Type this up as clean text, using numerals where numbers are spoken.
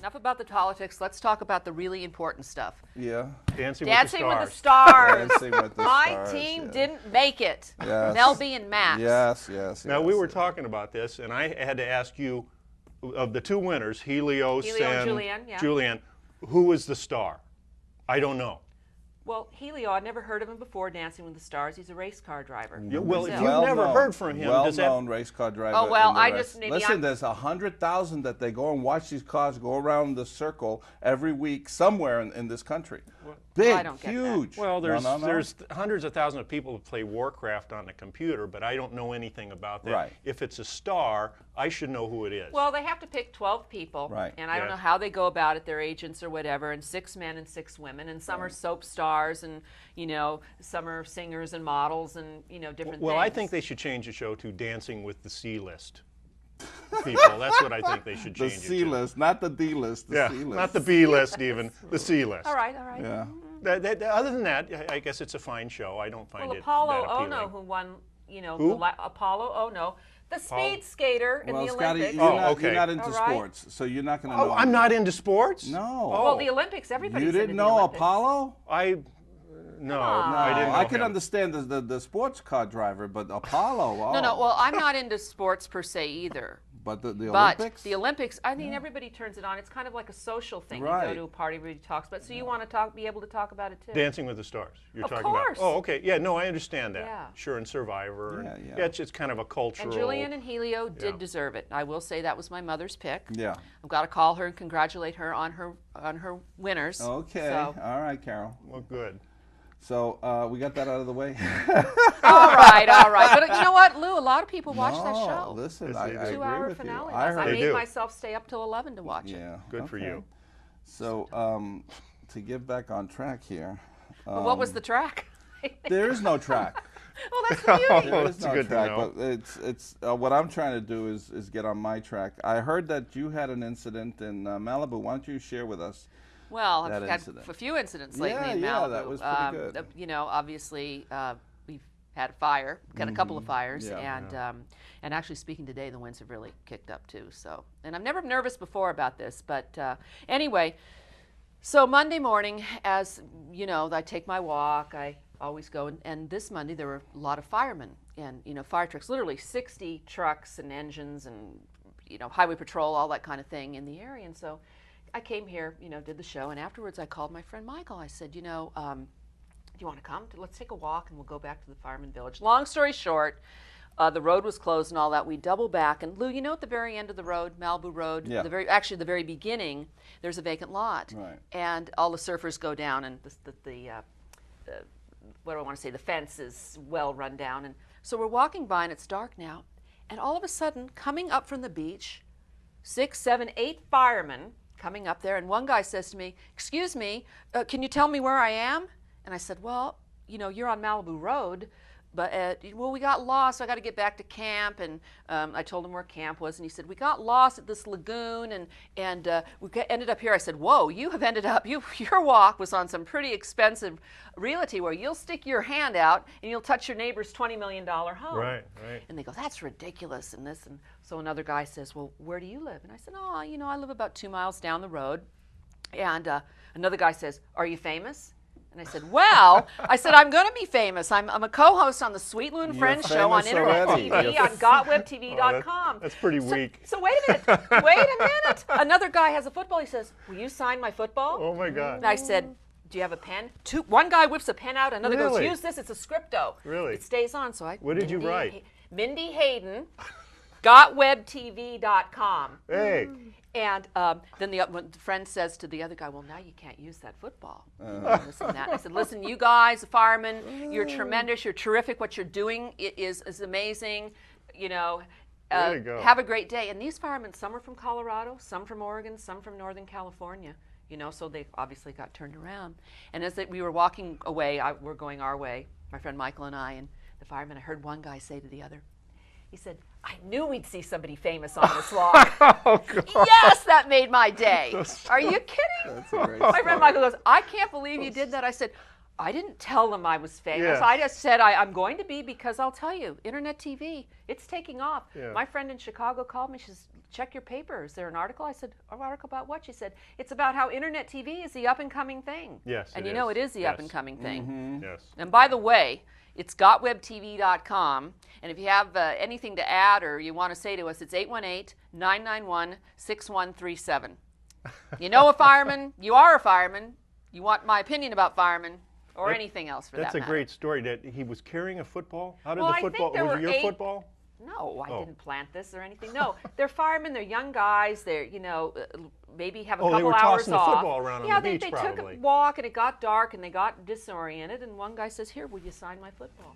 enough about the politics. Let's talk about the really important stuff. Yeah. Dancing with the Stars. Dancing with the My Stars, team yeah. didn't make it. Yes. Mel B and Max. Yes. Now, we were talking about this, and I had to ask you, of the two winners, Helios and Julianne, yeah. Julianne, who was the star? I don't know. Well, Helio, I'd never heard of him before, Dancing with the Stars. He's a race car driver. Yeah, well, if you've Well never known, heard from him, does that... well-known race car driver. Oh, well, in the I race. just maybe Listen, I'm- there's 100,000 that they go and watch these cars go around the circle every week somewhere in this country. Big, I don't get that. huge. Well, there's No. there's hundreds of thousands of people who play Warcraft on the computer, but I don't know anything about that. Right. If it's a star, I should know who it is. Well, they have to pick 12 people, Right. and I don't Yes. know how they go about it, their agents or whatever, and 6 men and 6 women, and some are soap stars, and, you know, some are singers and models, and, you know, different Well, things. I think they should change the show to Dancing with the C-list people. That's what I think they should The change it to. C-list, not the D-list, the Yeah, C-list. not the B-list even, the C-list. All right. Yeah. Other than that, I guess it's a fine show. I don't find Well, it Apollo that appealing. Ono, who won, you know, Who? Apollo Ono, the speed skater in Well, the Scotty, Olympics. you're not into All right. sports, so you're not going to know. Oh, I'm not into sports? No. Well, the Olympics, everybody's You into didn't the know Olympics. Apollo? No, on. I didn't know I can him. understand the sports car driver, but Apollo, oh. No, well, I'm not into sports per se either. But the But Olympics? the Olympics, I mean, everybody turns it on. It's kind of like a social thing. You Right. go to a party, everybody talks about it. So you want to be able to talk about it too. Dancing with the Stars. You're Of talking course. about. Oh, okay. Yeah, no, I understand that. Yeah. Sure, and Survivor. Yeah, and- yeah. it's kind of a cultural. And Julianne and Helio did Yeah. deserve it. I will say that was my mother's pick. Yeah. I've got to call her and congratulate her on her winners. Okay. So, All right, Carol. Well, good. So we got that out of the way. all right. But you know what, Lou? A lot of people watch that No, show. listen, Yes, I they do. agree 2-hour with finale. you. I I heard. They made do. myself stay up till 11 to watch it. Yeah. Good for okay. you. So to get back on track here, But what was the track? there is no track. Well, that's the beauty. There that's is no good to track, know. but it's what I'm trying to do is get on my track. I heard that you had an incident in Malibu. Why don't you share with us? Well, that I've had incident. a few incidents lately Yeah, in yeah, Malibu. that was pretty good. You know, obviously, we've had a fire, got a couple of fires, Yeah. and actually speaking today, the winds have really kicked up too. So, and I'm never nervous before about this, but anyway, so Monday morning, as you know, I take my walk. I always go, and this Monday there were a lot of firemen and fire trucks, literally 60 trucks and engines and highway patrol, all that kind of thing in the area, and so. I came here, did the show, and afterwards I called my friend Michael. I said, do you want to come? Let's take a walk, and we'll go back to the fireman village. Long story short, the road was closed and all that. We double back, and Lou, at the very end of the road, Malibu Road, Yeah. the very beginning, there's a vacant lot, Right. and all the surfers go down, and what do I want to say? The fence is well run down, and so we're walking by, and it's dark now, and all of a sudden, coming up from the beach, 6, 7, 8 firemen. Coming up there, and one guy says to me, "Excuse me, can you tell me where I am?" And I said, "Well, you're on Malibu Road, but we got lost. I got to get back to camp." And I told him where camp was, and he said, "We got lost at this lagoon, and we ended up here." I said, "Whoa, you have ended up. Your walk was on some pretty expensive realty where you'll stick your hand out and you'll touch your neighbor's $20 million home." Right. And they go, "That's ridiculous," and this. And so another guy says, "Well, where do you live?" And I said, "Oh, I live about 2 miles down the road." And another guy says, "Are you famous?" And I said, "Well," I said, "I'm going to be famous. I'm a co-host on the Sweet Lou and You're Friends show on famous Internet already. TV on GotWebTV.com. That's pretty weak. So wait a minute. Wait a minute. Another guy has a football. He says, "Will you sign my football?" Oh my God. And I said, "Do you have a pen?" One guy whips a pen out. Another goes, Really? "Use this. It's a scripto." Really? It stays on. So I. What did you write? Mindy Hayden, GotWebTV.com. Hey. And then the friend says to the other guy, "Well, now you can't use that football." This and that. I said, "Listen, you guys, the firemen, you're tremendous. You're terrific. What you're doing is amazing. Way to go. Have a great day." And these firemen, some are from Colorado, some from Oregon, some from Northern California. So they obviously got turned around. And as we were walking away, we're going our way, my friend Michael and I, and the firemen, I heard one guy say to the other, he said, "I knew we'd see somebody famous on this walk." Oh God. Yes, that made my day. Are you kidding? That's a great My story. friend Michael goes, "I can't believe you did that." I said, I didn't tell them I was famous. Yes. I just said I'm going to be, because I'll tell you, internet TV, it's taking off. Yeah. My friend in Chicago called me. She says, check your paper. Is there an article? I said, an article about what? She said, it's about how internet TV is the up-and-coming thing. Yes, and it you know is. it is the Yes. up-and-coming thing. Yes. And by the way, it's gotwebtv.com. And if you have anything to add or you want to say to us, it's 818-991-6137. You know a fireman, you are a fireman, you want my opinion about firemen, or anything else for That's that a matter. great story. That he was carrying a football. How did Well, the I think football? there Was were it your 8 football? No, I Oh. didn't plant this or anything. No, they're firemen. They're young guys. They're, maybe have a Oh, they couple were hours tossing the off. football around on yeah, the beach, they probably. took a walk and it got dark and they got disoriented. And one guy says, "Here, will you sign my football?"